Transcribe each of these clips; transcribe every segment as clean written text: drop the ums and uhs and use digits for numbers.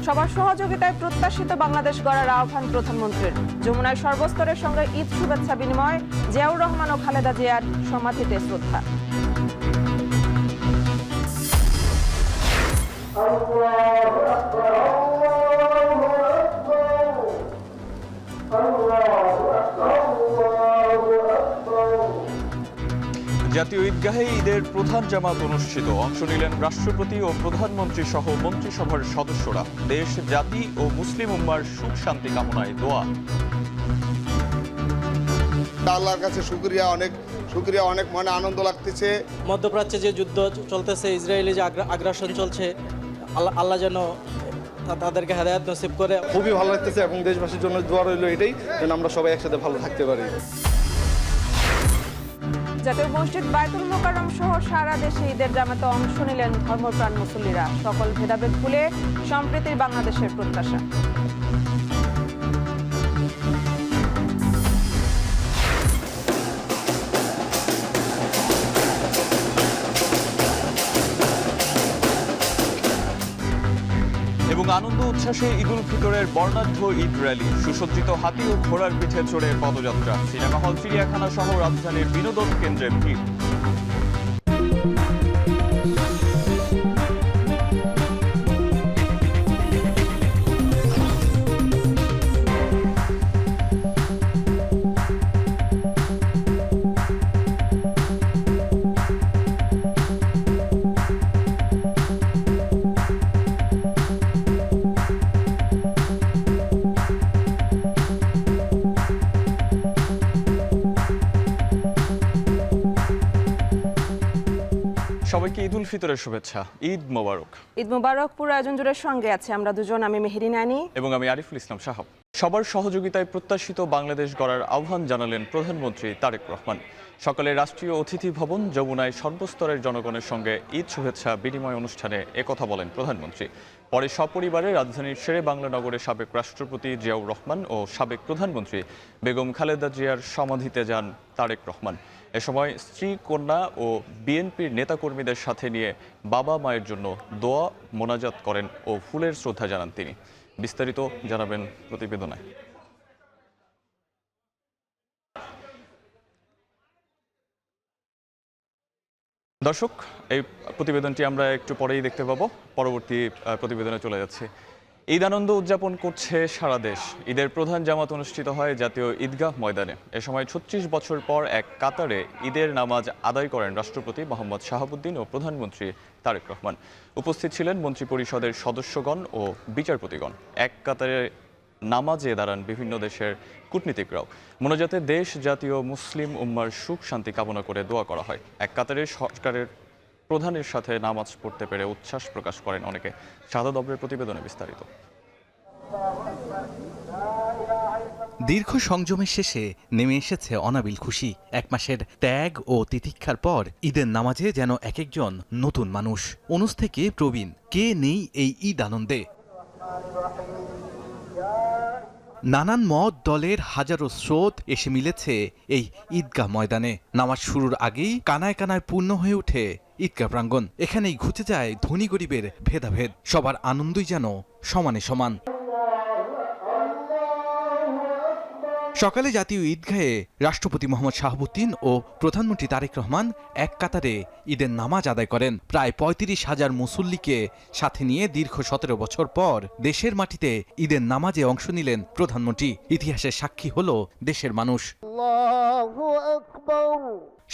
সবার সহযোগিতায় প্রত্যাশিত বাংলাদেশ গড়ার আহ্বান প্রধানমন্ত্রীর। যমুনায় সর্বস্তরের সঙ্গে ঈদ শুভেচ্ছা বিনিময়, জিয়াউর রহমান ও খালেদা জিয়ার সমাধিতে শ্রদ্ধা। জাতীয় ঈদগাহে ঈদের প্রধান জামাত অনুষ্ঠিত। অংশ নিলেন রাষ্ট্রপতি ও প্রধানমন্ত্রী সহ মন্ত্রিসভার সদস্যরা। দেশ, জাতি ও মুসলিম উম্মার সুখ শান্তি কামনায় দোয়া। আল্লাহর কাছে শুকরিয়া, অনেক মনে আনন্দ লাগতেছে। মধ্যপ্রাচ্যে যে যুদ্ধ চলতেছে, ইসরায়েলি যে আগ্রাসন চলছে, আল্লাহ যেন তাদেরকে হেদায়েত নসিব করে। খুবই ভালো লাগতেছে এবং দেশবাসীর জন্য দোয়া রইল এটাই যেন আমরা সবাই একসাথে ভালো থাকতে পারি। জাতীয় মসজিদ বায়তুল মোকাররম সহ সারা দেশে ঈদের জামাতে অংশ নিলেন ধর্মপ্রাণ মুসল্লিরা। সকল ভেদাভেদ ভুলে সম্প্রীতির বাংলাদেশের প্রত্যাশা। এবং আনন্দ উচ্ছ্বাসে ঈদুল ফিতরের বর্ণাঢ্য ঈদ র্যালি, সুসজ্জিত হাতি ও ঘোড়ার পিঠে চড়ে পদযাত্রা, সিনেমা হল, চিড়িয়াখানা সহ রাজধানীর বিনোদন কেন্দ্রে ভিড়। সবাইকে ঈদুল ফিতরের শুভেচ্ছা। ঈদ মোবারক। ঈদ মোবারক। পুরো আয়োজন জুড়ে সঙ্গে আছে আমরা দুজন, আমি মেহেরি নানি এবং আমি আরিফুল ইসলাম সাহাব। সবার সহযোগিতায় প্রত্যাশিত বাংলাদেশ গড়ার আহ্বান জানালেন প্রধানমন্ত্রী তারেক রহমান। সকালে রাষ্ট্রীয় অতিথি ভবন যমুনায় সর্বস্তরের জনগণের সঙ্গে ঈদ শুভেচ্ছা বিনিময় অনুষ্ঠানে একথা বলেন প্রধানমন্ত্রী। পরে সপরিবারে রাজধানীর শেরে বাংলা নগরে সাবেক রাষ্ট্রপতি জিয়াউর রহমান ও সাবেক প্রধানমন্ত্রী বেগম খালেদা জিয়ার সমাধিতে যান তারেক রহমান। এ সময় স্ত্রী, কন্যা ও বিএনপির নেতাকর্মীদের সাথে নিয়ে বাবা মায়ের জন্য দোয়া মোনাজাত করেন ও ফুলের শ্রদ্ধা জানান তিনি। বিস্তারিত জানাবেন প্রতিবেদনে। দর্শক, এই প্রতিবেদনটি আমরা একটু পরেই দেখতে পাবো। পরবর্তী প্রতিবেদনে চলে যাচ্ছে। ঈদ আনন্দ উদযাপন করছে সারা দেশ। ঈদের প্রধান জামাত অনুষ্ঠিত হয় জাতীয় ঈদগাহ ময়দানে। এ সময় ৩৬ বছর পর এক কাতারে ঈদের নামাজ আদায় করেন রাষ্ট্রপতি মোহাম্মদ শাহাবুদ্দিন ও প্রধানমন্ত্রী তারেক রহমান। উপস্থিত ছিলেন মন্ত্রিপরিষদের সদস্যগণ ও বিচারপতিগণ। এক কাতারে নামাজে দাঁড়ান বিভিন্ন দেশের কূটনীতিকরাও। মোনাজাতে দেশ, জাতীয় মুসলিম উম্মার সুখ শান্তি কামনা করে দোয়া করা হয়। এক কাতারে সরকারের প্রধানের সাথে নামাজ পড়তে পেরে উচ্ছ্বাস প্রকাশ করেন অনেকে। শাহাদ অবরের প্রতিবেদনে বিস্তারিত। দীর্ঘ সংযমের শেষে নেমে এসেছে অনাবিল খুশি। এক মাসের ত্যাগ ও তিতিক্ষার পর ঈদের নামাজে যেন এক একজন নতুন মানুষ। 19 থেকে প্রবীণ, কে নেই এই ঈদ আনন্দে। নানান মত দলের হাজারো স্রোত এসে মিলেছে এই ঈদগাহ ময়দানে। নামাজ শুরুর আগেই কানায় কানায় পূর্ণ হয়ে ওঠে ঈদগাহ প্রাঙ্গণ। এখানেই ঘুচে যায় ধনী গরিবের ভেদাভেদ। সবার আনন্দই যেন সমানে সমান। সকালে জাতীয় ঈদগাহে রাষ্ট্রপতি মোহাম্মদ শাহাবুদ্দিন ও প্রধানমন্ত্রী তারেক রহমান এক কাতারে ঈদের নামাজ আদায় করেন। প্রায় ৩৫,০০০ মুসল্লিকে সাথে নিয়ে দীর্ঘ ১৭ বছর পর দেশের মাটিতে ঈদের নামাজে অংশ নিলেন প্রধানমন্ত্রী। ইতিহাসের সাক্ষী হল দেশের মানুষ।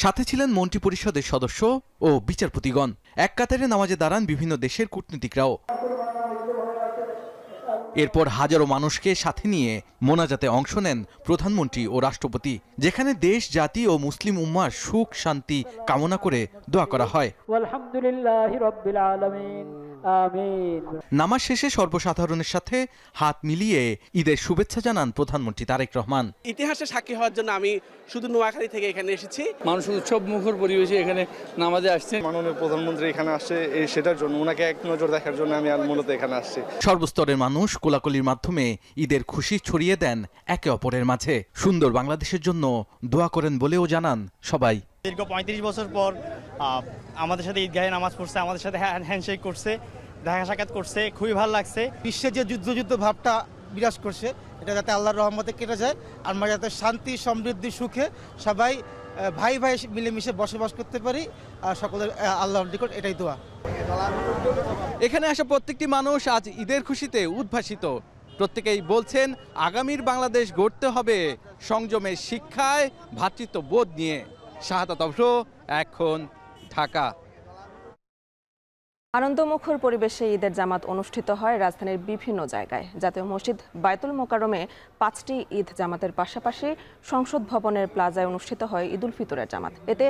সাথে ছিলেন মন্ত্রিপরিষদের সদস্য ও বিচারপতিগণ। এক কাতারে নামাজে দাঁড়ান বিভিন্ন দেশের কূটনীতিকরাও। এরপর হাজারো মানুষকে সাথে নিয়ে মোনাজাতে অংশ নেন প্রধানমন্ত্রী ও রাষ্ট্রপতি, যেখানে দেশ, জাতি ও মুসলিম উম্মার সুখ শান্তি কামনা করে দোয়া করা হয়। নামাজ শেষে সর্বসাধারণের সাথে হাত মিলিয়ে ঈদের শুভেচ্ছা জানান প্রধানমন্ত্রী তারেক রহমান। ইতিহাসে সাক্ষী হওয়ার জন্য আমি শুধু নোয়াখালী থেকে এখানে এসেছি। মানুষ উৎসব মুখর পরিবেশে এখানে নামাজে আসছে। মাননীয় প্রধানমন্ত্রী এখানে আসছে সেটার জন্য, ওনাকে এক নজর দেখার জন্য আমি মূলত এখানে আসছি। সর্বস্তরের মানুষ কোলাকুলির মাধ্যমে ঈদের খুশি ছড়িয়ে দেন একে অপরের মাঝে। সুন্দর বাংলাদেশের জন্য দোয়া করেন বলেও জানান সবাই। দীর্ঘ ৩৫ বছর পর আমাদের সাথে ঈদগাহে নামাজ পড়ছে, আমাদের সাথে হ্যান্ডশেক করছে। দেখা সাক্ষাৎ করছে, খুবই ভালো লাগছে। বিশ্বে যে যুদ্ধ ভাবটা বিরাজ করছে এটা যাতে আল্লাহর রহমতে কেটে যায়, আর আমরা যাতে শান্তি সমৃদ্ধি সুখে সবাই ভাই ভাই মিলেমিশে বসবাস করতে পারি, আর সকলের আল্লাহর নিকট এটাই দোয়া। এখানে আসা প্রত্যেকটি মানুষ আজ ঈদের খুশিতে উদ্ভাসিত। প্রত্যেকেই বলছেন আগামীর বাংলাদেশ গড়তে হবে সংযমের শিক্ষায়, ভ্রাতৃত্ববোধ নিয়ে। শাহাদাত অবশ্র, এখন ঢাকা। আনন্দমুখর পরিবেশে ঈদের জামাত অনুষ্ঠিত হয় রাজধানীর বিভিন্ন জায়গায়। জাতীয় মসজিদ বায়তুল মোকাররমে 5টি ঈদ জামাতের পাশাপাশি সংসদ ভবনের প্লাজায় অনুষ্ঠিত হয় ঈদুল ফিতরের জামাত। এতে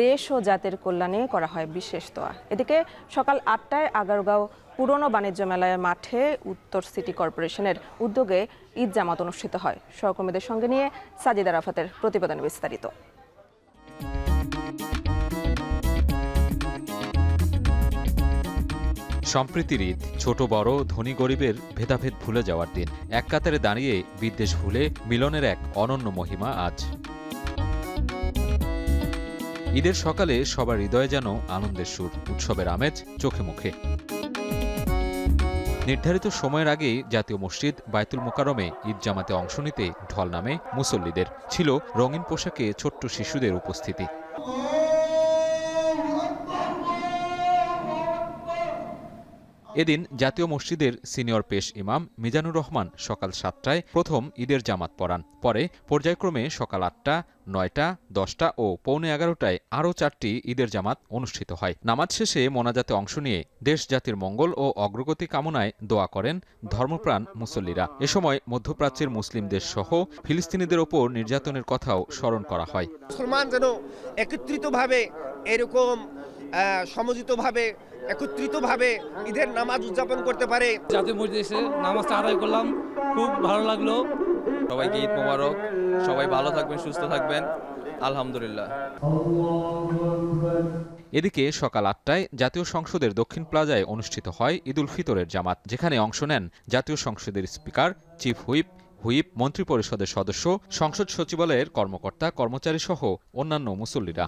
দেশ ও জাতির কল্যাণে করা হয় বিশেষ দোয়া। এদিকে সকাল 8টায় আগারগাঁও পুরনো বাণিজ্য মেলার মাঠে উত্তর সিটি কর্পোরেশনের উদ্যোগে ঈদ জামাত অনুষ্ঠিত হয়। সহকর্মীদের সঙ্গে নিয়ে সাজিদ আরাফাতের প্রতিবেদনে বিস্তারিত। সম্প্রীতির ঈদ, ছোট বড় ধনী গরিবের ভেদাভেদ ভুলে যাওয়ার দিন। এক কাতারে দাঁড়িয়ে বিদ্বেষ ভুলে মিলনের এক অনন্য মহিমা আজ। ঈদের সকালে সবার হৃদয়ে যেন আনন্দের সুর, উৎসবের আমেজ চোখে মুখে। নির্ধারিত সময়ের আগেই জাতীয় মসজিদ বায়তুল মোকাররমে ঈদ জামাতে অংশ নিতে ঢল নামে মুসল্লিদের। ছিল রঙিন পোশাকে ছোট্ট শিশুদের উপস্থিতি। এদিন জাতীয় মসজিদের সিনিয়র পেশ ইমাম মিজানুর রহমান সকাল 7টায় প্রথম ঈদের জামাত পড়ান। পরে পর্যায়ক্রমে সকাল 8টা, 9টা, 10টা ও পৌনে 11টায় আরও 4টি ঈদের জামাত অনুষ্ঠিত হয়। নামাজ শেষে মোনাজাতে অংশ নিয়ে দেশ জাতির মঙ্গল ও অগ্রগতি কামনায় দোয়া করেন ধর্মপ্রাণ মুসল্লিরা। এ সময় মধ্যপ্রাচ্যের মুসলিম দেশ সহ ফিলিস্তিনিদের ওপর নির্যাতনের কথাও স্মরণ করা হয়। মুসলমান যেন একত্রিতভাবে এরকম সমঝোতাভাবে একত্রিতভাবে ঈদের নামাজ উদযাপন করতে পারে। জাতীয় মসজিদে এসে নামাজটা আদায় করলাম, খুব ভালো লাগলো। সবাইকে ঈদ মোবারক, সবাই ভালো থাকবেন, সুস্থ থাকবেন, আলহামদুলিল্লাহ। এদিকে সকাল 8টায় জাতীয় সংসদের দক্ষিণ প্লাজায় অনুষ্ঠিত হয় ঈদুল ফিতরের জামাত, যেখানে অংশ নেন জাতীয় সংসদের স্পিকার, চিফ হুইপ, মন্ত্রিপরিষদের সদস্য, সংসদ সচিবালয়ের কর্মকর্তা কর্মচারী সহ অন্যান্য মুসল্লিরা।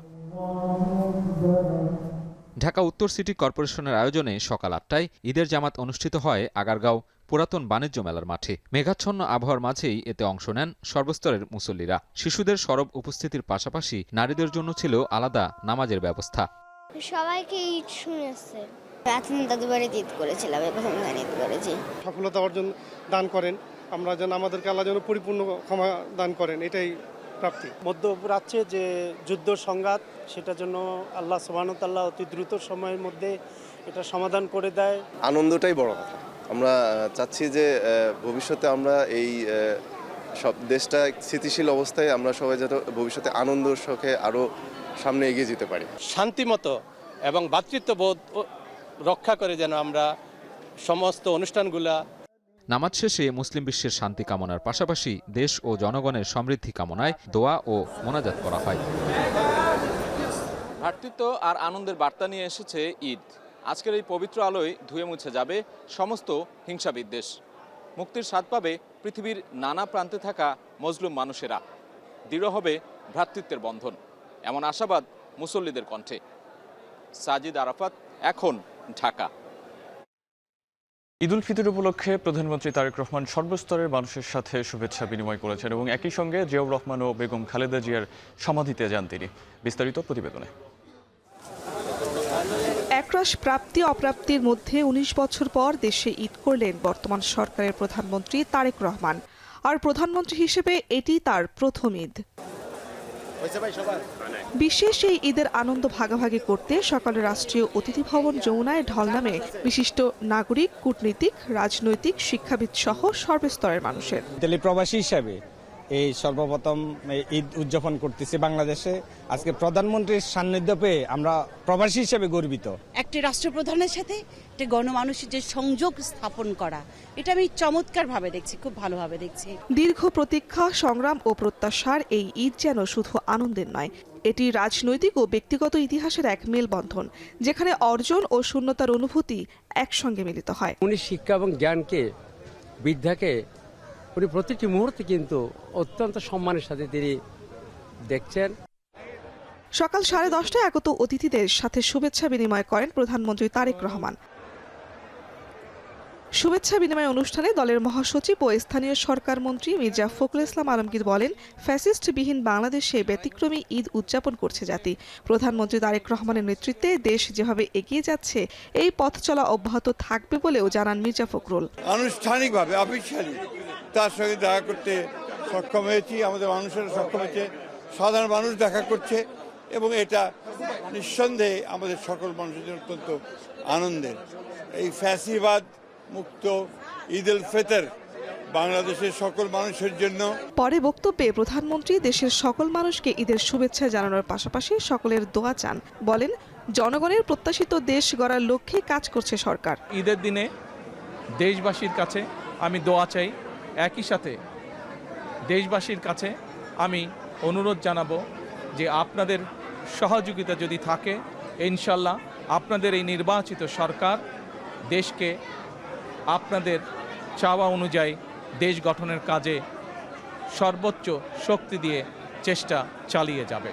ঢাকা উত্তর সিটি কর্পোরেশনের আয়োজনে সকাল 8টায় ঈদের জামাত অনুষ্ঠিত হয় আগারগাঁও পুরাতন বাণিজ্য মেলার মাঠে। মেঘাচ্ছন্ন আবহাওয়ার মাঝেই এতে অংশ নেন সর্বস্তরের মুসল্লিরা। শিশুদের সরব উপস্থিতির পাশাপাশি নারীদের জন্য ছিল আলাদা নামাজের ব্যবস্থা। সবাইকে ঈদ শুনেছে। দাদু বাড়িতে ঈদ করেছিলাম, প্রথম ঈদ করেছি। সফলতা অর্জন দান করেন, আমরা যেন আমাদেরকে আল্লাহ যেন পরিপূর্ণ ক্ষমা দান করেন, এটাই প্রাপ্তি। মধ্যপ্রাচ্যে যে যুদ্ধ সংঘাত, সেটার জন্য আল্লাহ সুবহানাহু ওয়া তাআলা অতি দ্রুত সময়ের মধ্যে এটা সমাধান করে দেয়। আনন্দটাই বড় কথা। আমরা চাচ্ছি যে ভবিষ্যতে আমরা এই সব দেশটা স্থিতিশীল অবস্থায় আমরা সবাই যাতে ভবিষ্যতে আনন্দ সুখে আরও সামনে এগিয়ে যেতে পারি। শান্তিমতো এবং ভ্রাতৃত্ববোধ রক্ষা করে যেন আমরা সমস্ত অনুষ্ঠানগুলা। নামাজ শেষে মুসলিম বিশ্বের শান্তি কামনার পাশাপাশি দেশ ও জনগণের সমৃদ্ধি কামনায় দোয়া ও মোনাজাত করা হয়। ভ্রাতৃত্ব আর আনন্দের বার্তা নিয়ে এসেছে ঈদ। আজকের এই পবিত্র আলোয় ধুয়ে মুছে যাবে সমস্ত হিংসা বিদ্বেষ। মুক্তির স্বাদ পাবে পৃথিবীর নানা প্রান্তে থাকা মজলুম মানুষেরা। দৃঢ় হবে ভ্রাতৃত্বের বন্ধন, এমন আশাবাদ মুসল্লিদের কণ্ঠে। সাজিদ আরাফাত, এখন ঢাকা। ঈদুল ফিতর উপলক্ষে প্রধানমন্ত্রী তারেক রহমান সর্বস্তরের মানুষের সাথে শুভেচ্ছা বিনিময় করেছেন এবং একই সঙ্গে জিয়াউর রহমান ও বেগম খালেদা জিয়ার সমাধিতে যান তিনি। বিস্তারিত প্রতিবেদনে। একরাশ প্রাপ্তি অপ্রাপ্তির মধ্যে 19 বছর পর দেশে ঈদ করলেন বর্তমান সরকারের প্রধানমন্ত্রী তারেক রহমান। আর প্রধানমন্ত্রী হিসেবে এটি তার প্রথম ঈদ। বিশেষ এই ঈদের আনন্দ ভাগাভাগি করতে সকালে রাষ্ট্রীয় অতিথি ভবন যমুনায় ঢল নামে বিশিষ্ট নাগরিক, কূটনীতিক, রাজনৈতিক, শিক্ষাবিদ সহ সর্বস্তরের মানুষের। প্রবাসী হিসাবে এই সর্বপ্রথম ঈদ উদযাপন করতেছি বাংলাদেশে। আজকে প্রধানমন্ত্রীর সান্নিধ্য পেয়ে আমরা প্রবাসী হিসেবে গর্বিত। একটি রাষ্ট্রপ্রধানের সাথে একটি গণমানুষের যে সংযোগ স্থাপন করা, এটা আমি চমৎকারভাবে দেখছি, খুব ভালোভাবে দেখছি। দীর্ঘ প্রতীক্ষা, সংগ্রাম ও প্রত্যাশার এই ঈদ যেন শুধু আনন্দের নয়, এটি রাজনৈতিক ও ব্যক্তিগত ইতিহাসের এক মেলবন্ধন, যেখানে অর্জন ও শূন্যতার অনুভূতি একসঙ্গে মিলিত হয়। উনি শিক্ষা এবং জ্ঞানকে, বিদ্যাকে উনি প্রতিটি মুহূর্তে কিন্তু অত্যন্ত সম্মানের সাথে তিনি দেখছেন। সকাল 10:30টায় আগত অতিথিদের সাথে শুভেচ্ছা বিনিময় করেন প্রধানমন্ত্রী তারেক রহমান। শুভেচ্ছা বিনিময় অনুষ্ঠানে দলের মহাসচিব ও স্থানীয় সরকার মন্ত্রী মির্জা ফখরুল ইসলাম আলমগীর বলেন, ফ্যাসিস্টবিহীন বাংলাদেশে ব্যতিক্রমী ঈদ উদযাপন করছে জাতি। প্রধানমন্ত্রী তারেক রহমানের নেতৃত্বে দেশ যেভাবে এগিয়ে যাচ্ছে এই পথ চলা অব্যাহত থাকবে বলেও জানান মির্জা ফখরুল। আনুষ্ঠানিকভাবে অফিসিয়ালি তার সঙ্গে দেখা করতে সক্ষম হয়েছি, আমাদের মানুষের সক্ষম হয়েছে, সাধারণ মানুষ দেখা করছে এবং এটা নিঃসন্দেহে আমাদের সকল মানুষের জন্য অত্যন্ত আনন্দের। এই ফ্যাসিবাদ মুক্ত ঈদ উল ফিতর বাংলাদেশের সকল মানুষের জন্য। পরে বক্তব্যে প্রধানমন্ত্রী দেশের সকল মানুষকে ঈদের শুভেচ্ছা জানানোর পাশাপাশি সকলের দোয়া চান। বলেন, জনগণের প্রত্যাশিত দেশ গড়ার লক্ষ্যে কাজ করছে সরকার। ঈদের দিনে দেশবাসীর কাছে আমি দোয়া চাই, একই সাথে দেশবাসীর কাছে আমি অনুরোধ জানাবো যে আপনাদের সহযোগিতা যদি থাকে, ইনশাল্লাহ আপনাদের এই নির্বাচিত সরকার দেশকে আপনাদের চাওয়া অনুযায়ী দেশ গঠনের কাজে সর্বোচ্চ শক্তি দিয়ে চেষ্টা চালিয়ে যাবে।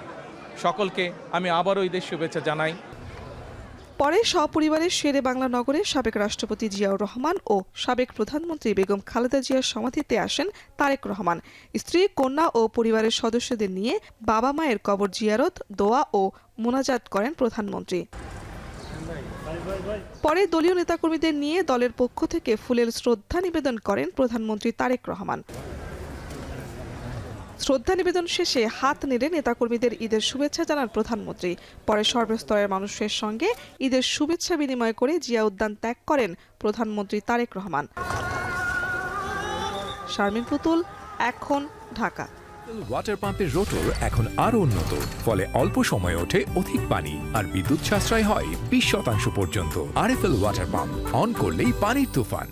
সকলকে আমি আবারও ঈদের শুভেচ্ছা জানাই। পরে সপরিবারে শেরে বাংলা নগরের সাবেক রাষ্ট্রপতি জিয়াউর রহমান ও সাবেক প্রধানমন্ত্রী বেগম খালেদা জিয়ার সমাধিতে আসেন তারেক রহমান। স্ত্রী, কন্যা ও পরিবারের সদস্যদের নিয়ে বাবা মায়ের কবর জিয়ারত, দোয়া ও মোনাজাত করেন প্রধানমন্ত্রী। পরে দলীয় নেতাকর্মীদের নিয়ে দলের পক্ষ থেকে ফুলের শ্রদ্ধা নিবেদন করেন প্রধানমন্ত্রী তারেক রহমান। শ্রদ্ধা নিবেদন শেষে হাত নেড়ে নেতাকর্মীদের ঈদের শুভেচ্ছা জানান প্রধানমন্ত্রী। পরে সর্বস্তরের মানুষের সঙ্গে ঈদের শুভেচ্ছা বিনিময় করে জিয়া উদ্যান ত্যাগ করেন প্রধানমন্ত্রী তারেক রহমান। শারমিন পুতুল, এখন, ঢাকা। ওয়াটার পাম্পের রোটর এখন আরো উন্নত, ফলে অল্প সময়ে ওঠে অধিক পানি আর বিদ্যুৎ সাশ্রয় হয় 20% পর্যন্ত। আরএফএল ওয়াটার পাম্প, অন করলেই পানির তুফান।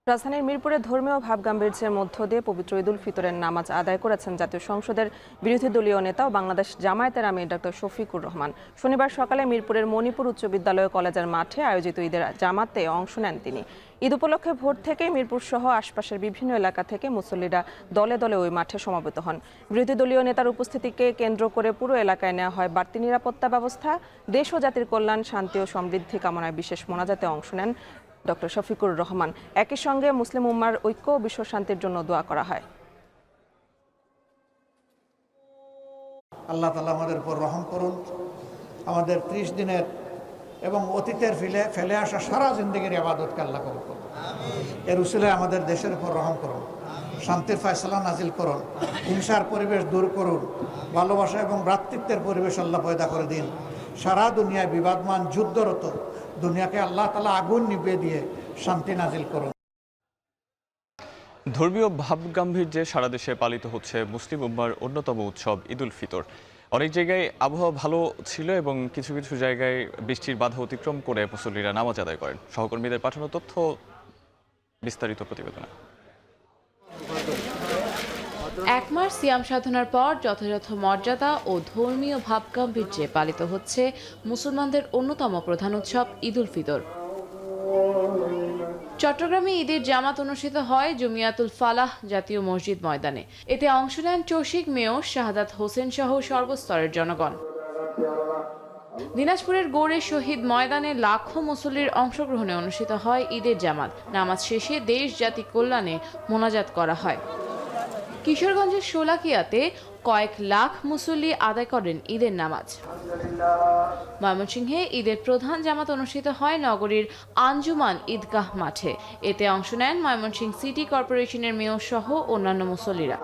রাজধানীর মিরপুরে ধর্মীয় ভাবগাম্ভীর্যের মধ্য দিয়ে পবিত্র ঈদ উল ফিতরের নামাজ আদায় করেছেন জাতীয় সংসদের বিরোধী দলীয় নেতা ও বাংলাদেশ জামায়াতের আমির ডক্টর শফিকুর রহমান। শনিবার সকালে মিরপুরের মণিপুর উচ্চ বিদ্যালয় কলেজের মাঠে আয়োজিত ঈদের জামাতে অংশ নেন তিনি। ঈদ উপলক্ষে ভোর থেকে মিরপুর সহ আশপাশের বিভিন্ন এলাকা থেকে মুসল্লিরা দলে দলে ওই মাঠে সমবেত হন। বিরোধী দলীয় নেতার উপস্থিতিকে কেন্দ্র করে পুরো এলাকায় নেওয়া হয় বাড়তি নিরাপত্তা ব্যবস্থা। দেশ ও জাতির কল্যাণ, শান্তি ও সমৃদ্ধি কামনায় বিশেষ মোনাজাতে অংশ নেন ডক্টর শফিকুর রহমান। একই সঙ্গে মুসলিম উম্মার ঐক্য ও বিশ্ব শান্তির জন্য দোয়া করা হয়। আল্লাহ তাআলা আমাদের উপর রহম করুন, আমাদের 30 দিনের এবং অতীতের ফেলে আসা সারা জিন্দগির ইবাদতকে আল্লাহ কবুল করুন। এর উসিলায় আমাদের দেশের উপর রহম করুন, শান্তির ফয়সালা নাজিল করুন, হিংসার পরিবেশ দূর করুন, ভালোবাসা এবং ভ্রাতৃত্বের পরিবেশ আল্লাহ পয়দা করে দিন। সারা দুনিয়ায় বিবাদমান যুদ্ধরত দুনিয়াকে আল্লাহ তাআলা আগুন নিভিয়ে দিয়ে শান্তি নাজিল করুন। ধর্মীয় ভাবগাম্ভীর্যে সারা দেশে পালিত হচ্ছে মুসলিম উম্মার অন্যতম উৎসব ঈদ উল ফিতর। অনেক জায়গায় আবহাওয়া ভালো ছিল এবং কিছু কিছু জায়গায় বৃষ্টির বাধা অতিক্রম করে মুসল্লিরা নামাজ আদায় করেন। সহকর্মীদের পাঠানো তথ্য, বিস্তারিত প্রতিবেদনে। এক মাস সিয়াম সাধনার পর যথাযথ মর্যাদা ও ধর্মীয় ভাবগাম্ভীর্যে পালিত হচ্ছে মুসলমানদের অন্যতম প্রধান উৎসব ঈদ উল ফিতর। চট্টগ্রামে ঈদের জামাত অনুষ্ঠিত হয় জমিয়াতুল ফালাহ জাতীয় মসজিদ ময়দানে। এতে অংশ নেন চৌশিক মেয়র শাহাদাত হোসেন সহ সর্বস্তরের জনগণ। দিনাজপুরের গৌড়ে শহীদ ময়দানে লাখো মুসল্লির অংশগ্রহণে অনুষ্ঠিত হয় ঈদের জামাত। নামাজ শেষে দেশ জাতি কল্যাণে মোনাজাত করা হয়। কিশোরগঞ্জের শোলাকিয়াতে কয়েক লাখ মুসল্লি আদায় করেন ঈদের নামাজ। ময়মনসিংহে ঈদের প্রধান জামাত অনুষ্ঠিত হয় নগরীর আঞ্জুমান ঈদগাহ মাঠে। এতে অংশ নেন ময়মনসিংহ সিটি কর্পোরেশনের মেয়র সহ অন্যান্য মুসল্লিরা।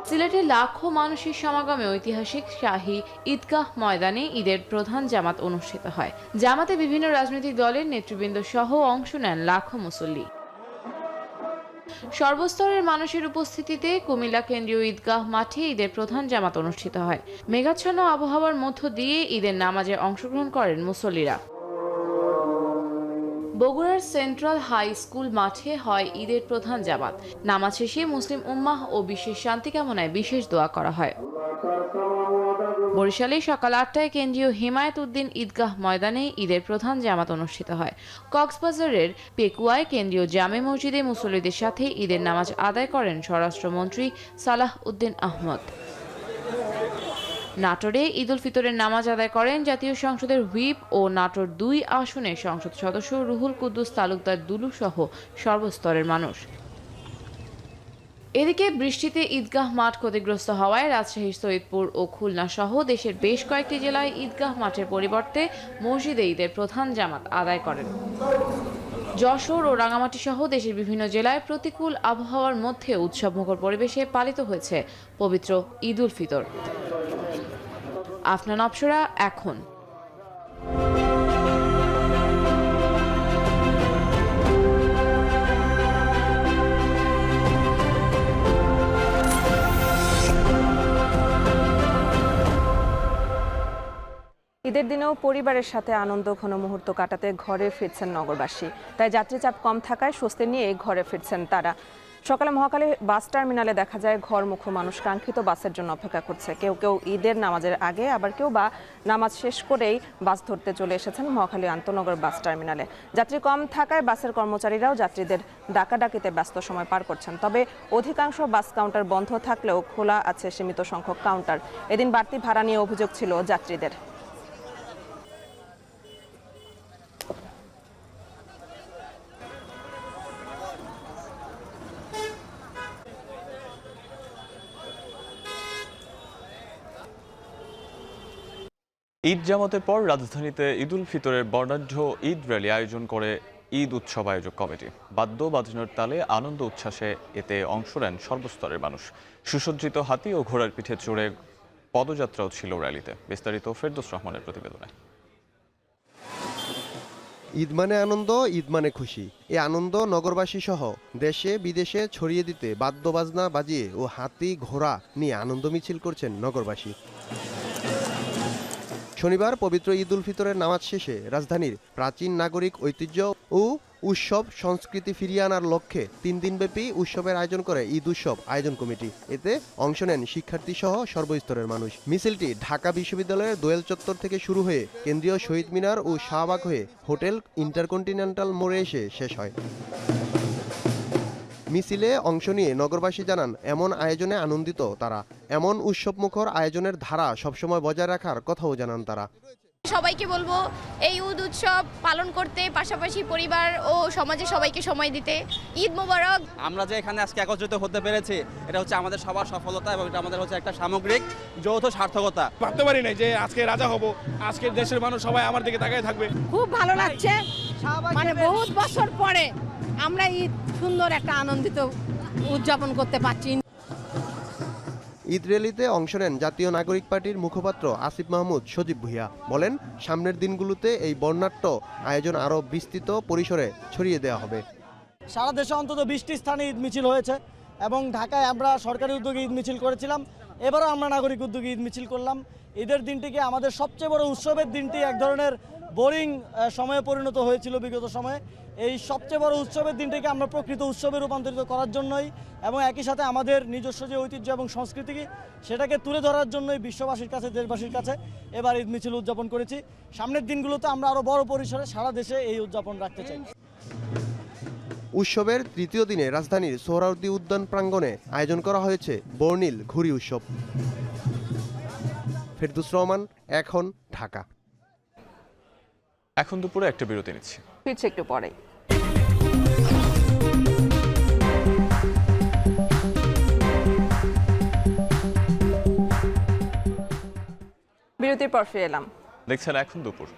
সিলেটে লাখো মানুষের সমাগমে ঐতিহাসিক শাহী ঈদগাহ ময়দানে ঈদের প্রধান জামাত অনুষ্ঠিত হয়। জামাতে বিভিন্ন রাজনৈতিক দলের নেতৃবৃন্দ সহ অংশ নেন লাখো মুসল্লি। সর্বস্তরের মানুষের উপস্থিতিতে কুমিল্লা কেন্দ্রীয় ঈদগাহ মাঠে ঈদের প্রধান জামাত অনুষ্ঠিত হয়। মেঘাচ্ছন্ন আবহাওয়ার মধ্য দিয়ে ঈদের নামাজে অংশগ্রহণ করেন মুসল্লিরা। বগুড়ার সেন্ট্রাল হাই স্কুল মাঠে হয় ঈদের প্রধান জামাত। নামাজ শেষে মুসলিম উম্মাহ ও বিশ্বের শান্তি কামনায় বিশেষ দোয়া করা হয়। বরিশালে সকাল 8টায় কেন্দ্রীয় হিমায়ত উদ্দিন ঈদগাহ ময়দানে ঈদের প্রধান জামাত অনুষ্ঠিত হয়। কক্সবাজারের পেকুয়ায় কেন্দ্রীয় জামে মসজিদে মুসল্লিদের সাথে ঈদের নামাজ আদায় করেন স্বরাষ্ট্রমন্ত্রী সালাহ উদ্দিন আহমদ। নাটোরে ঈদ উল ফিতরের নামাজ আদায় করেন জাতীয় সংসদের হুইপ ও নাটোর 2 আসনের সংসদ সদস্য রুহুল কুদ্দুস তালুকদার দুলু সহ সর্বস্তরের মানুষ। এদিকে বৃষ্টিতে ঈদগাহ মাঠ ক্ষতিগ্রস্ত হওয়ায় রাজশাহীর সৈয়দপুর ও খুলনা সহ দেশের বেশ কয়েকটি জেলায় ঈদগাহ মাঠের পরিবর্তে মসজিদে ঈদের প্রধান জামাত আদায় করেন। যশোর ও রাঙামাটি সহ দেশের বিভিন্ন জেলায় প্রতিকূল আবহাওয়ার মধ্যে উৎসবমুখর পরিবেশে পালিত হয়েছে পবিত্র ঈদ উল ফিতর। আফনান অপসরা, এখন। ঈদের দিনেও পরিবারের সাথে আনন্দ ঘন মুহূর্ত কাটাতে ঘরে ফিরছেন নগরবাসী। তাই যাত্রী চাপ কম থাকায় স্বস্তি নিয়ে ঘরে ফিরছেন তারা। সকালে মহাখালী বাস টার্মিনালে দেখা যায় ঘরমুখো মানুষ কাঙ্ক্ষিত বাসের জন্য অপেক্ষা করছে। কেউ কেউ ঈদের নামাজের আগে, আবার কেউ বা নামাজ শেষ করেই বাস ধরতে চলে এসেছেন মহাখালী আন্তনগর বাস টার্মিনালে। যাত্রী কম থাকায় বাসের কর্মচারীরাও যাত্রীদের ডাকাডাকিতে ব্যস্ত সময় পার করছেন। তবে অধিকাংশ বাস কাউন্টার বন্ধ থাকলেও খোলা আছে সীমিত সংখ্যক কাউন্টার। এদিন বাড়তি ভাড়া নিয়ে অভিযোগ ছিল যাত্রীদের। ঈদ জামাতের পর রাজধানীতে ঈদ উল ফিতরের বর্ণাঢ্য ঈদ র্যালি আয়োজন করে ঈদ উৎসব আয়োজক কমিটি। বাদ্য বাজনার তালে আনন্দ উচ্ছ্বাসে এতে অংশ নেন সর্বস্তরের মানুষ। সুসজ্জিত হাতি ও ঘোড়ার পিঠে চড়ে পদযাত্রাও ছিল র্যালিতে। বিস্তারিত ফেরদৌস রহমানের প্রতিবেদনে। ঈদ মানে আনন্দ, ঈদ মানে খুশি। এই আনন্দ নগরবাসী সহ দেশে বিদেশে ছড়িয়ে দিতে বাদ্য বাজনা বাজিয়ে ও হাতি ঘোড়া নিয়ে আনন্দ মিছিল করছেন নগরবাসী। শনিবার পবিত্র ঈদ উল ফিতরের নামাজ শেষে রাজধানীর প্রাচীন নাগরিক ঐতিহ্য ও উৎসব সংস্কৃতি ফিরিয়ে আনার লক্ষ্যে 3 দিনব্যাপী উৎসবের আয়োজন করে ঈদ উৎসব আয়োজন কমিটি। এতে অংশ নেন শিক্ষার্থী সহ সর্বস্তরের মানুষ। মিছিলটি ঢাকা বিশ্ববিদ্যালয়ের দোয়েল চত্বর থেকে শুরু হয়ে কেন্দ্রীয় শহীদ মিনার ও শাহবাগ হয়ে হোটেল ইন্টারকন্টিনেন্টাল মোড়ে এসে শেষ হয়। মিছিলে অংশ নিয়ে নগরবাসী জানান, এমন আয়োজনে আনন্দিত তারা। এমন উৎসবমুখর আয়োজনের ধারা সবসময় বজায় রাখার কথাও জানান তারা। সবাইকে বলবো এই ঈদ উৎসব পালন করতে, পাশাপাশি পরিবার ও সমাজে সবাইকে সময় দিতে। ঈদ মোবারক। আমরা যে এখানে আজকে একত্রিত হতে পেরেছি, এটা হচ্ছে আমাদের সবার সফলতা এবং এটা আমাদের হচ্ছে একটা সামগ্রিক যৌথ সার্থকতা। ভাবতে পারি নাই যে আজকে রাজা হব, আজকের দেশের মানুষ সবাই আমার দিকে তাকিয়ে থাকবে। খুব ভালো লাগছে, মানে বহুত বছর পরে আমরা ঈদ সুন্দর একটা আনন্দিত উদযাপন করতে পারছি। ঈদ র্যালিতে অংশ নেন জাতীয় নাগরিক পার্টির মুখপাত্র আসিফ মাহমুদ সজীব ভুঁইয়া। বলেন, সামনের দিনগুলোতে এই বর্ণাঢ্য আয়োজন আরও বিস্তৃত পরিসরে ছড়িয়ে দেওয়া হবে। সারা দেশে অন্তত 20টি স্থানে ঈদ মিছিল হয়েছে এবং ঢাকায় আমরা সরকারি উদ্যোগে ঈদ মিছিল করেছিলাম। এবারও আমরা নাগরিক উদ্যোগে ঈদ মিছিল করলাম। ঈদের দিনটিকে আমাদের সবচেয়ে বড় উৎসবের দিনটি এক ধরনের বোরিং সময়ে পরিণত হয়েছিল বিগত সময়ে। এই সবচেয়ে বড় উৎসবের দিনটিকে আমরা প্রকৃত উৎসবে রূপান্তরিত করার জন্যই এবং একই সাথে আমাদের নিজস্ব যে ঐতিহ্য এবং সংস্কৃতি সেটাকে তুলে ধরার জন্যই বিশ্ববাসীর কাছে, দেশবাসীর কাছে এবার ঈদ মিছিল উদযাপন করেছি। সামনের দিনগুলোতে আমরা আরও বড় পরিসরে সারা দেশে এই উদযাপন রাখতে চাই। উৎসবের তৃতীয় দিনে রাজধানীর সোহরাওয়ার্দী উদ্যান প্রাঙ্গণে আয়োজন করা হয়েছে বর্ণিল ঘুড়ি উৎসব। ফেরদৌস রহমান, এখন, ঢাকা। এখন দুপুরে একটা বিরতি নিচ্ছি, ফিরছে একটু পরে। বিরতির পর ফিরে এলাম। দেখছেন এখন দুপুর।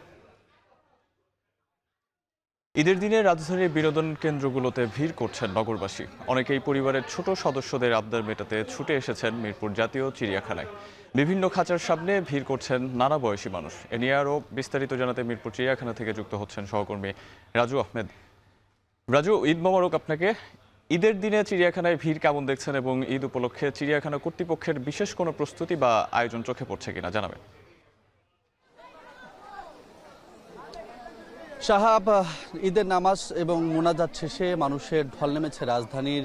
ঈদের দিনে রাজধানীর বিনোদন কেন্দ্রগুলোতে ভিড় করছেন নগরবাসী। অনেকেই পরিবারের ছোট সদস্যদের আবদার মেটাতে ছুটে এসেছেন মিরপুর জাতীয় চিড়িয়াখানায়। বিভিন্ন খাঁচার সামনে ভিড় করছেন নানা বয়সী মানুষ। এ নিয়ে আরও বিস্তারিত জানাতে মিরপুর চিড়িয়াখানা থেকে যুক্ত হচ্ছেন সহকর্মী রাজু আহমেদ। রাজু, ঈদ মোবারক আপনাকে। ঈদের দিনে চিড়িয়াখানায় ভিড় কেমন দেখছেন এবং ঈদ উপলক্ষে চিড়িয়াখানা কর্তৃপক্ষের বিশেষ কোনো প্রস্তুতি বা আয়োজন চোখে পড়ছে কিনা জানাবেন। সাহাব, ঈদের নামাজ এবং মোনাজাত শেষে মানুষের ঢল নেমেছে রাজধানীর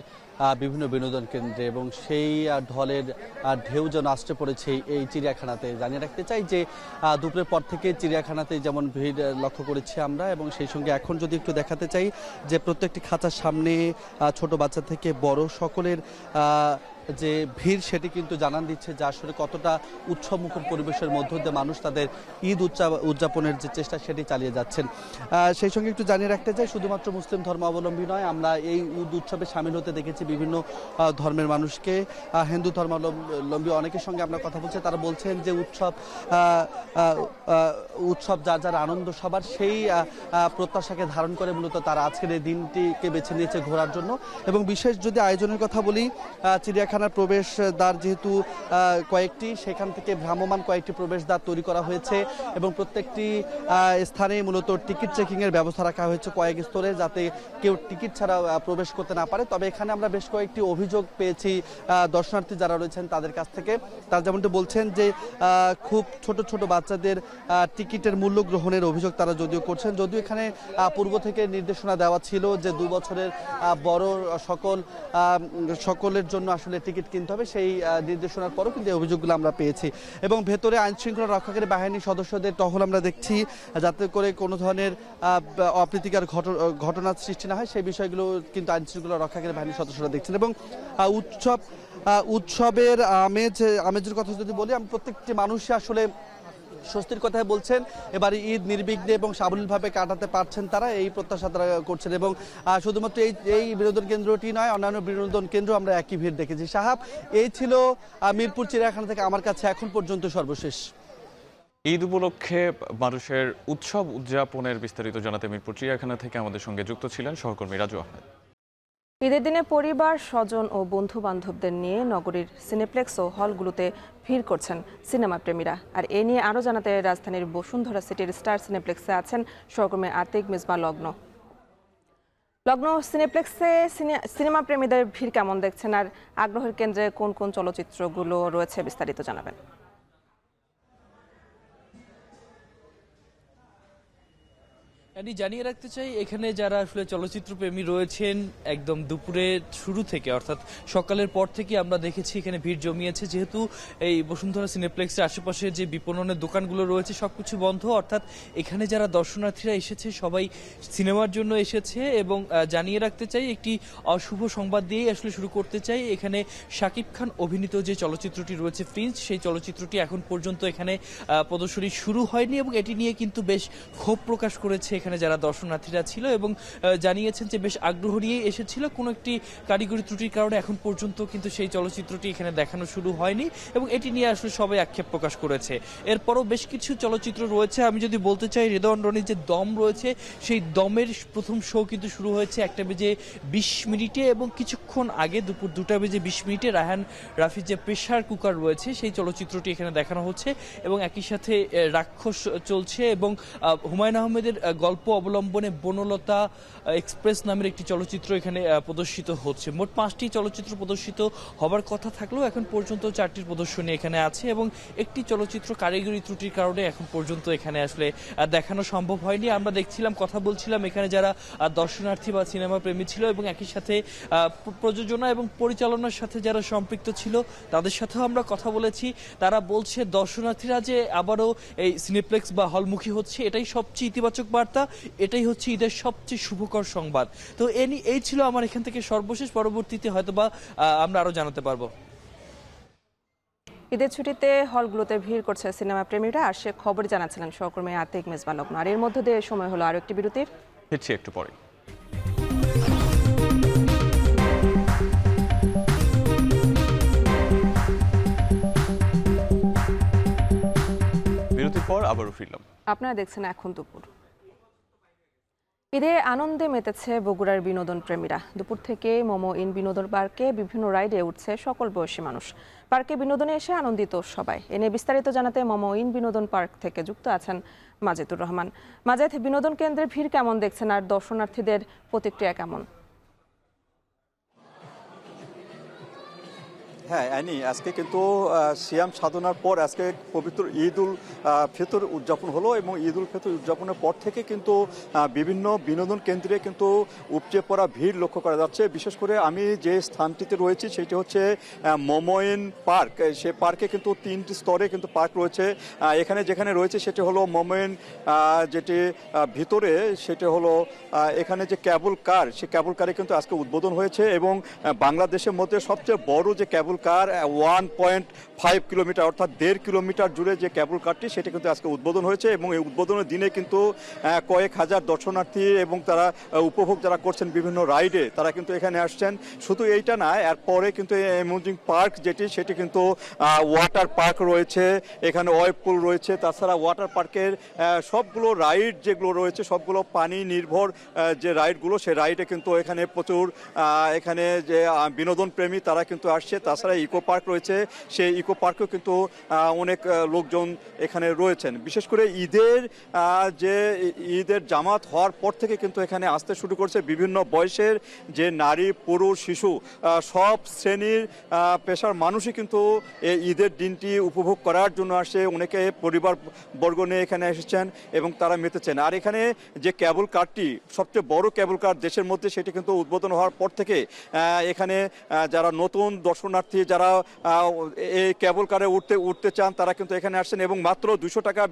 বিভিন্ন বিনোদন কেন্দ্রে, এবং সেই ঢলের ঢেউ যেন আসতে পড়েছে এই চিড়িয়াখানাতে। জানিয়ে রাখতে চাই যে দুপুরের পর থেকে চিড়িয়াখানাতে যেমন ভিড় লক্ষ্য করেছি আমরা, এবং সেই সঙ্গে এখন যদি একটু দেখাতে চাই যে প্রত্যেকটি খাঁচার সামনে ছোট বাচ্চা থেকে বড় সকলের যে ভিড় সেটি কিন্তু জানান দিচ্ছে যে আসলে কতটা উৎসবমুখর পরিবেশের মধ্য দিয়ে মানুষ তাদের ঈদ উদযাপনের যে চেষ্টা সেটি চালিয়ে যাচ্ছেন। সেই সঙ্গে একটু জানিয়ে রাখতে চাই শুধুমাত্র মুসলিম ধর্মাবলম্বী নয়, আমরা এই ঈদ উৎসবে সামিল হতে দেখেছি বিভিন্ন ধর্মের মানুষকে। হিন্দু ধর্মাবলম্বী অনেকের সঙ্গে আমরা কথা বলছি, তারা বলছেন যে উৎসব যার যার আনন্দ সবার, সেই প্রত্যাশাকে ধারণ করে মূলত তারা আজকের এই দিনটিকে বেছে নিয়েছে ঘোরার জন্য। এবং বিশেষ যদি আয়োজনের কথা বলি, চিড়িয়াখানার প্রবেশ দ্বার যেহেতু কয়েকটি, সেখান থেকে ভ্রাম্যমান কয়েকটি প্রবেশদ্বার তৈরি করা হয়েছে এবং প্রত্যেকটি স্থানে মূলত টিকিট চেকিংয়ের ব্যবস্থা রাখা হয়েছে কয়েক স্তরে, যাতে কেউ টিকিট ছাড়া প্রবেশ করতে না পারে। তবে এখানে আমরা বেশ কয়েকটি অভিযোগ পেয়েছি দর্শনার্থী যারা রয়েছেন তাদের কাছ থেকে। তারা যেমনটি বলছেন যে খুব ছোট ছোট বাচ্চাদের টিকিটের মূল্য গ্রহণের অভিযোগ তারা যদিও করছেন, যদিও এখানে পূর্ব থেকে নির্দেশনা দেওয়া ছিল যে 2 বছরের বড় সকলের জন্য আসলে টিকিট কিনতে হবে, সেই নির্দেশনার পরও কিন্তু এই অভিযোগগুলো আমরা পেয়েছি। এবং ভেতরে আইনশৃঙ্খলা রক্ষাকারী বাহিনীর সদস্যদের টহল আমরা দেখছি, যাতে করে কোনো ধরনের অপ্রীতিকর ঘটনার সৃষ্টি না হয়, সেই বিষয়গুলো কিন্তু আইনশৃঙ্খলা রক্ষাকারী বাহিনীর সদস্যরা দেখছেন। এবং উৎসবের আমেজের কথা যদি বলি, আমি প্রত্যেকটি মানুষই আসলে স্বস্তির কথাই বলছেন। এবারে ঈদ নির্বিঘ্নে এবং সাবলীলভাবে কাটাতে পারছেন তারা, এই প্রত্যাশা তারা করছেন। এবং শুধুমাত্র এই বিনোদন কেন্দ্রটি নয়, অন্যান্য বিনোদন কেন্দ্র আমরা একই ভিড় দেখেছি। সাহাব, এই ছিল মিরপুর চিড়িয়াখানা থেকে আমার কাছে এখন পর্যন্ত সর্বশেষ। ঈদ উপলক্ষে মানুষের উৎসব উদযাপনের বিস্তারিত জানাতে মিরপুর চিড়িয়াখানা থেকে আমাদের সঙ্গে যুক্ত ছিলেন সহকর্মী রাজু আহমেদ। ঈদের দিনে পরিবার, স্বজন ও বন্ধু বান্ধবদের নিয়ে নগরীর সিনেপ্লেক্স ও হলগুলোতে ভিড় করছেন সিনেমা প্রেমীরা। আর এ নিয়ে আরও জানাতে রাজধানীর বসুন্ধরা সিটির স্টার সিনেপ্লেক্সে আছেন সহকর্মী আতিক মিসবা লগ্ন। সিনেপ্লেক্সে সিনেমা প্রেমীদের ভিড় কেমন দেখছেন, আর আগ্রহের কেন্দ্রে কোন কোন চলচ্চিত্রগুলো রয়েছে, বিস্তারিত জানাবেন। জানিয়ে রাখতে চাই, এখানে যারা আসলে চলচ্চিত্র প্রেমী রয়েছেন একদম দুপুরের শুরু থেকে, অর্থাৎ সকালের পর থেকে আমরা দেখেছি এখানে ভিড় জমিয়েছে। যেহেতু এই বসুন্ধরা সিনেপ্লেক্সের আশেপাশে যে বিপণনের দোকানগুলো রয়েছে সবকিছু বন্ধ, অর্থাৎ এখানে যারা দর্শনার্থীরা এসেছে সবাই সিনেমার জন্য এসেছে। এবং জানিয়ে রাখতে চাই, একটি অশুভ সংবাদ দিয়েই আসলে শুরু করতে চাই। এখানে শাকিব খান অভিনীত যে চলচ্চিত্রটি রয়েছে প্রিন্স, সেই চলচ্চিত্রটি এখন পর্যন্ত এখানে প্রদর্শনী শুরু হয়নি, এবং এটি নিয়ে কিন্তু বেশ ক্ষোভ প্রকাশ করেছে এখানে যারা দর্শনার্থীরা ছিল, এবং জানিয়েছেন যে বেশ আগ্রহ নিয়েই এসেছিল। কোনো একটি কারিগরি ত্রুটির কারণে এখন পর্যন্ত কিন্তু সেই চলচ্চিত্রটি এখানে দেখানো শুরু হয়নি, এবং এটি নিয়ে আসলে সবাই আক্ষেপ প্রকাশ করেছে। এরপরও বেশ কিছু চলচ্চিত্র রয়েছে। আমি যদি বলতে চাই, হৃদয় রনির যে দম রয়েছে, সেই দমের প্রথম শো কিন্তু শুরু হয়েছে 1:20 এবং কিছুক্ষণ আগে দুপুর 2:20 রায়হান রাফির যে প্রেসার কুকার রয়েছে সেই চলচ্চিত্রটি এখানে দেখানো হচ্ছে, এবং একই সাথে রাক্ষস চলছে, এবং হুমায়ুন আহমেদের গল্প অবলম্বনে বনলতা এক্সপ্রেস নামের একটি চলচ্চিত্র এখানে প্রদর্শিত হচ্ছে। মোট 5টি চলচ্চিত্র প্রদর্শিত হবার কথা থাকলেও এখন পর্যন্ত 4টির প্রদর্শনী এখানে আছে, এবং একটি চলচ্চিত্র কারিগরি ত্রুটির কারণে এখন পর্যন্ত এখানে আসলে দেখানো সম্ভব হয়নি। আমরা দেখছিলাম, কথা বলছিলাম এখানে যারা দর্শনার্থী বা সিনেমা প্রেমী ছিল, এবং একই সাথে প্রযোজনা এবং পরিচালনার সাথে যারা সম্পৃক্ত ছিল তাদের সাথেও আমরা কথা বলেছি। তারা বলছে দর্শনার্থীরা যে আবারও এই সিনেপ্লেক্স বা হলমুখী হচ্ছে, এটাই সবচেয়ে ইতিবাচক বার্তা, এটাই হচ্ছে ঈদের সবচেয়ে শুভকর সংবাদ। তো এই ছিল আমার এখান থেকে সর্বশেষ। পরবর্তীতে হয়তোবা আমরা আরো জানাতে পারবো। ঈদের ছুটিতে হলগুলোতে ভিড় করছে সিনেমা প্রেমীরা, আর সে খবর জানাচ্ছিলেন সহকর্মী আতিক মিসবা লগ্ন। আর এর মধ্যে দিয়ে সময় হলো আরো একটি বিরতির। ফিরছি একটু পরে। বিরতির পর আবারও ফিরলাম। আপনারা দেখছেন এখন দুপুর। ঈদে আনন্দে মেতেছে বগুড়ার বিনোদন প্রেমীরা। দুপুর থেকে মোমো ইন বিনোদন পার্কে বিভিন্ন রাইডে উঠছে সকল বয়সী মানুষ। পার্কে বিনোদনে এসে আনন্দিত সবাই। এনে বিস্তারিত জানাতে মোমো ইন বিনোদন পার্ক থেকে যুক্ত আছেন মাজেদুর রহমান। মাজেদ, বিনোদন কেন্দ্রের ভিড় কেমন দেখছেন, আর দর্শনার্থীদের প্রতিক্রিয়া কেমন? হ্যাঁ অ্যানি, আজকে কিন্তু সিয়াম সাধনার পর আজকে পবিত্র ঈদ উল ফিতর উদযাপন হলো এবং ঈদ উল ফিতর উদযাপনের পর থেকে কিন্তু বিভিন্ন বিনোদন কেন্দ্রে কিন্তু উপচে পড়া ভিড় লক্ষ্য করা যাচ্ছে। বিশেষ করে আমি যে স্থানটিতে রয়েছি সেটি হচ্ছে মোমোয়েন পার্ক। সে পার্কে কিন্তু 3টি স্তরে কিন্তু পার্ক রয়েছে। এখানে যেখানে রয়েছে সেটি হলো মোমোয়েন, যেটি ভিতরে সেটি হলো এখানে যে ক্যাবল কার, সে ক্যাবল কারে কিন্তু আজকে উদ্বোধন হয়েছে এবং বাংলাদেশের মধ্যে সবচেয়ে বড় যে ক্যাবল কার 1.5 কিলোমিটার অর্থাৎ 1.5 কিলোমিটার জুড়ে যে ক্যাবল কারটি সেটা কিন্তু আজকে উদ্বোধন হয়েছে এবং এই উদ্বোধনের দিনে কিন্তু কয়েক হাজার দর্শনার্থী এবং তারা উপভোগ যারা করছেন বিভিন্ন রাইডে তারা কিন্তু এখানে আসছেন। শুধু এইটা না, এরপরে কিন্তু অ্যামিউজিং পার্ক যেটি সেটি কিন্তু ওয়াটার পার্ক রয়েছে, এখানে ওয়েভ পুল রয়েছে। তাছাড়া ওয়াটার পার্কের সবগুলো রাইড যেগুলো রয়েছে সবগুলো পানি নির্ভর যে রাইডগুলো, সেই রাইডে কিন্তু এখানে প্রচুর এখানে যে বিনোদন প্রেমী তারা কিন্তু আসছে। তাছাড়া ইকো পার্ক রয়েছে, সেই ইকো পার্কেও কিন্তু অনেক লোকজন এখানে রয়েছেন। বিশেষ করে ঈদের জামাত হওয়ার পর থেকে কিন্তু এখানে আসতে শুরু করছে বিভিন্ন বয়সের যে নারী পুরুষ শিশু সব শ্রেণীর পেশার মানুষই কিন্তু এই ঈদের দিনটি উপভোগ করার জন্য আসে। অনেকে পরিবার বর্গ নিয়ে এখানে এসেছেন এবং তারা মেতেছেন। আর এখানে যে ক্যাবল কারটি সবচেয়ে বড় ক্যাবল কার দেশের মধ্যে, সেটি কিন্তু উদ্বোধন হওয়ার পর থেকে এখানে যারা নতুন দর্শনার্থী যারা এই ক্যাবল কারে উঠতে চান তারা কিন্তু এখানে আসছেন এবং মাত্র 200 টাকা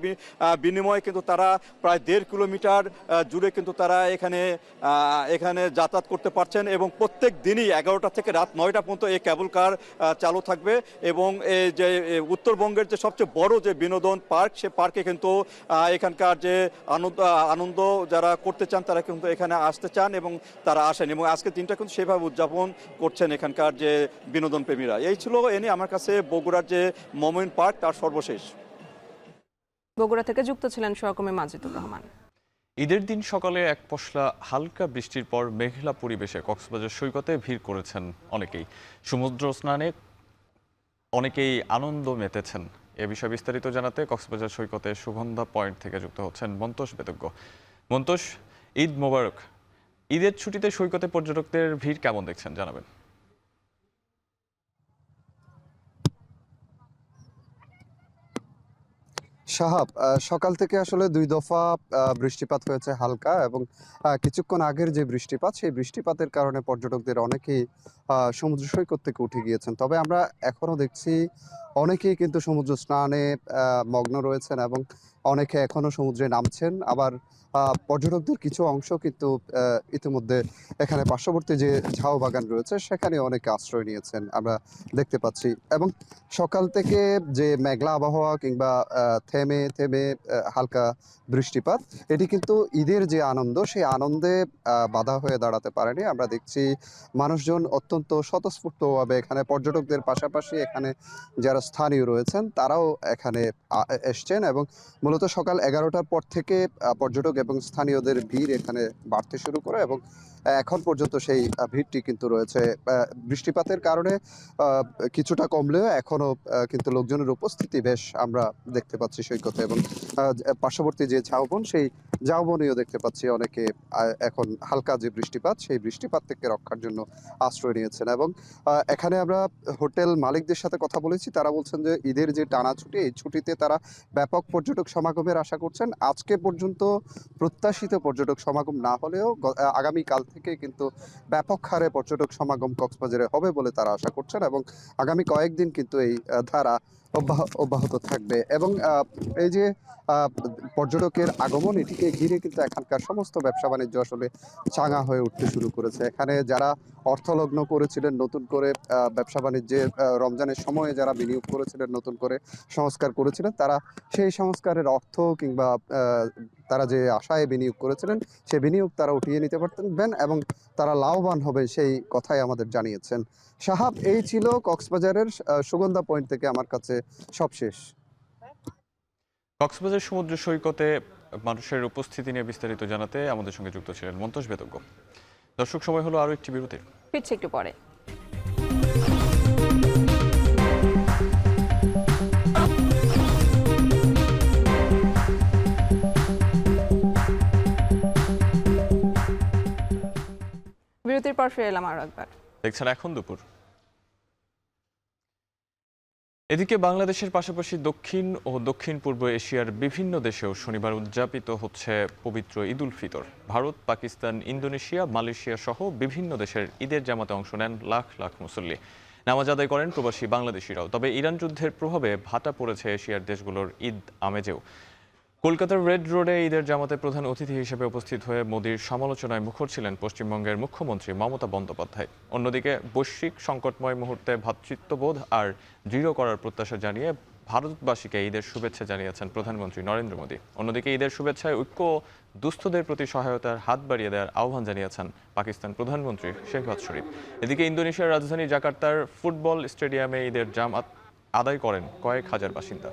বিনিময়ে কিন্তু তারা প্রায় 1.5 কিলোমিটার জুড়ে কিন্তু তারা এখানে যাতায়াত করতে পারছেন এবং প্রত্যেক দিনই 11টা থেকে রাত 9টা পর্যন্ত এই ক্যাবল কার চালু থাকবে এবং এই যে উত্তরবঙ্গের যে সবচেয়ে বড় যে বিনোদন পার্ক, সে পার্কে কিন্তু এখানকার যে আনন্দ যারা করতে চান তারা কিন্তু এখানে আসতে চান এবং তারা আসেন এবং আজকে দিনটা কিন্তু সেভাবে উদযাপন করছেন এখানকার যে বিনোদন প্রেমীরা। এই ছিল আমার কাছে বগুড়ার যে মোমেন পার্ক তার সর্বশেষ। বগুড়া থেকে যুক্ত ছিলেন সহকর্মী মাজিদুর রহমান। ঈদের দিন সকালে এক পশলা হালকা বৃষ্টির পর মেঘলা পরিবেশে কক্সবাজার সৈকতে ভিড় করেছেন অনেকেই। সমুদ্র স্নানে অনেকেই আনন্দ মেতেছেন। এ বিষয়ে বিস্তারিত জানাতে কক্সবাজার সৈকতে সুগন্ধা পয়েন্ট থেকে যুক্ত হচ্ছেন মন্তোষ বেদজ্ঞ। মন্তোষ, ঈদ মোবারক। ঈদের ছুটিতে সৈকতে পর্যটকদের ভিড় কেমন দেখছেন জানাবেন। সাহাব, সকাল থেকে আসলে 2 দফা বৃষ্টিপাত হয়েছে হালকা এবং কিছুক্ষণ আগের যে বৃষ্টিপাত, সেই বৃষ্টিপাতের কারণে পর্যটকদের অনেকেই সমুদ্র সৈকত থেকে উঠে গিয়েছেন। তবে আমরা এখনো দেখছি অনেকেই কিন্তু সমুদ্র স্নানে মগ্ন রয়েছেন এবং অনেকে এখনো সমুদ্রে নামছেন। আবার পর্যটকদের কিছু অংশ কিন্তু ইতিমধ্যে এখানে পার্শ্ববর্তী যে ঝাউ বাগান রয়েছে সেখানে অনেকে আশ্রয় নিয়েছেন আমরা দেখতে পাচ্ছি। এবং সকাল থেকে যে মেঘলা আবহাওয়া কিংবা থেমে থেমে হালকা বৃষ্টিপাত, এটি কিন্তু ঈদের যে আনন্দ সেই আনন্দে বাধা হয়ে দাঁড়াতে পারেনি। আমরা দেখছি মানুষজন অত্যন্ত স্বতঃস্ফূর্তভাবে এখানে পর্যটকদের পাশাপাশি এখানে যারা স্থানীয় রয়েছেন তারাও এখানে এসছেন এবং মূলত সকাল 11টার পর থেকে পর্যটক এবং স্থানীয়দের ভিড় এখানে বাড়তে শুরু করে এবং এখন পর্যন্ত সেই ভিড়টি কিন্তু রয়েছে। বৃষ্টিপাতের কারণে কিছুটা কমলেও এখনো কিন্তু লোকজনের উপস্থিতি বেশ আমরা দেখতে পাচ্ছি সৈকতে এবং পার্শ্ববর্তী যে ঝাউবন, সেই ঝাউবনেও দেখতে পাচ্ছি অনেকে এখন হালকা যে বৃষ্টিপাত সেই বৃষ্টিপাত থেকে রক্ষার জন্য আশ্রয় নিয়েছেন। এবং এখানে আমরা হোটেল মালিকদের সাথে কথা বলেছি, তারা বলছেন যে ঈদের যে টানা ছুটি, এই ছুটিতে তারা ব্যাপক পর্যটক সমাগমের আশা করছেন। আজকে পর্যন্ত প্রত্যাশিত পর্যটক সমাগম না হলেও আগামীকাল থেকে কিন্তু ব্যাপক হারে পর্যটক সমাগম কক্সবাজারে হবে বলে তারা আশা করছেন এবং আগামী কয়েকদিন কিন্তু এই ধারা অব্যাহত থাকবে। এবং এই যে পর্যটকের আগমন, এটিকে ঘিরে কিন্তু এখানকার সমস্ত ব্যবসা বাণিজ্য আসলে চাঙা হয়ে উঠতে শুরু করেছে। এখানে যারা অর্থলগ্ন করেছিলেন নতুন করে ব্যবসা বাণিজ্যে, রমজানের সময়ে যারা বিনিয়োগ করেছিলেন নতুন করে সংস্কার করেছিলেন, তারা সেই সংস্কারের অর্থ কিংবা তারা যে আশায় বিনিয়োগ করেছিলেন সেই বিনিয়োগ তারা উঠিয়ে নিতে পারতেন এবং তারা লাভবান হবে সেই কথাই আমাদের জানিয়েছেন। সাহাব, এই ছিল কক্সবাজারের সুগন্ধা পয়েন্ট থেকে আমার কাছে সবশেষ। কক্সবাজার সমুদ্র সৈকতে মানুষের উপস্থিতি নিয়ে বিস্তারিত জানাতে আমাদের সঙ্গে যুক্ত ছিলেন মন্তোষ বেদজ্ঞ। দর্শক, সময় হলো আরো একটি বিরতির। ফিরছি একটু পরে। বিরতির পর ফিরে এলাম আরো একবার। দেখছেন এখন দুপুর। এদিকে বাংলাদেশের পাশাপাশি দক্ষিণ ও দক্ষিণ পূর্ব এশিয়ার বিভিন্ন দেশেও শনিবার উদযাপিত হচ্ছে পবিত্র ঈদ উল ফিতর। ভারত, পাকিস্তান, ইন্দোনেশিয়া, মালয়েশিয়া সহ বিভিন্ন দেশের ঈদের জামাতে অংশ নেন লাখ লাখ মুসল্লি। নামাজ আদায় করেন প্রবাসী বাংলাদেশিরাও। তবে ইরান যুদ্ধের প্রভাবে ভাটা পড়েছে এশিয়ার দেশগুলোর ঈদ আমেজেও। কলকাতার রেড রোডে ঈদের জামাতে প্রধান অতিথি হিসেবে উপস্থিত হয়ে মোদির সমালোচনায় মুখর ছিলেন পশ্চিমবঙ্গের মুখ্যমন্ত্রী মমতা বন্দ্যোপাধ্যায়। অন্যদিকে বৈশ্বিক সংকটময় মুহূর্তে ভ্রাতৃত্ববোধ আর দৃঢ় করার প্রত্যাশা জানিয়ে ভারতবাসীকে ঈদের শুভেচ্ছা জানিয়েছেন প্রধানমন্ত্রী নরেন্দ্র মোদী। অন্যদিকে ঈদের শুভেচ্ছায় ঐক্য ও দুস্থদের প্রতি সহায়তার হাত বাড়িয়ে দেওয়ার আহ্বান জানিয়েছেন পাকিস্তান প্রধানমন্ত্রী শেহবাজ শরীফ। এদিকে ইন্দোনেশিয়ার রাজধানী জাকার্তার ফুটবল স্টেডিয়ামে ঈদের জামাত আদায় করেন কয়েক হাজার বাসিন্দা।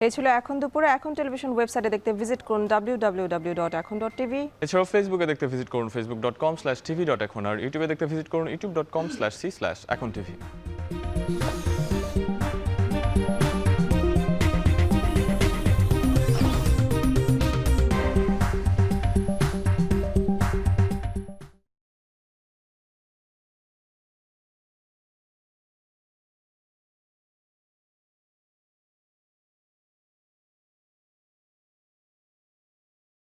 এই ছিল এখন দুপুরে। এখন টেলিভিশন ওয়েবসাইটে দেখতে ভিজিট করুন www.ekhon.tv। এছাড়াও ফেসবুকে দেখতে ভিজিট করুন facebook.com/tv.ekhon আর ইউটিউবে দেখতে ভিজিট করুন youtube.com/c/ekhon tv।